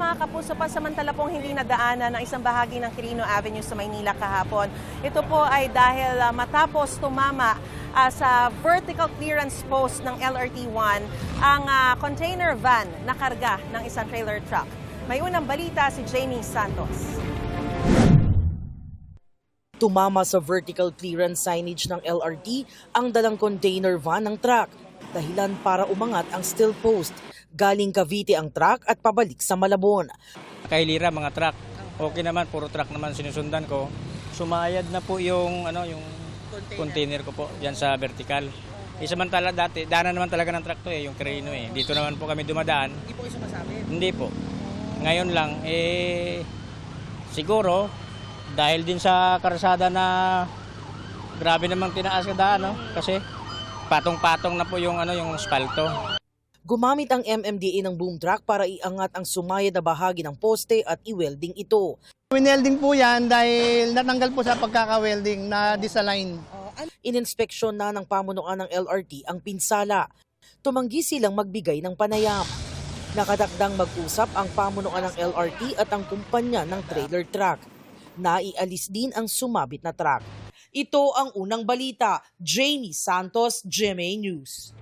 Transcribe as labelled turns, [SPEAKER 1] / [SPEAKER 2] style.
[SPEAKER 1] mga kapuso, pansamantala pong hindi nadaanan ng isang bahagi ng Quirino Avenue sa Maynila kahapon. Ito po ay dahil matapos tumama sa vertical clearance post ng LRT-1 ang container van na karga ng isang trailer truck. May unang balita si Jamie Santos.
[SPEAKER 2] Tumama sa vertical clearance signage ng LRT ang dalang container van ng truck. Dahilan para umangat ang steel post. Galing Cavite ang truck at pabalik sa Malabon.
[SPEAKER 3] Kailira mga truck. Okay naman, puro truck naman sinusundan ko. Sumayad na po yung container ko po diyan sa vertical. Samantala dati, daanan naman talaga ng truck to yung Quirino eh. Dito naman po kami dumadaan.
[SPEAKER 4] Hindi po kayo sumasabit?
[SPEAKER 3] Hindi po. Ngayon lang siguro dahil din sa karsada na grabe namang tinaas ka daan kasi patong-patong na po yung asfalto.
[SPEAKER 2] Gumamit ang MMDA ng boom truck para iangat ang sumayad na bahagi ng poste at i-welding ito.
[SPEAKER 4] Winelding po yan dahil natanggal po sa pagkaka-welding na disalign.
[SPEAKER 2] Ininspeksyon na ng pamunuan ng LRT ang pinsala. Tumanggi silang magbigay ng panayam. Nakatakdang mag-usap ang pamunuan ng LRT at ang kumpanya ng trailer truck. Naialis din ang sumabit na truck. Ito ang unang balita. Jamie Santos, GMA News.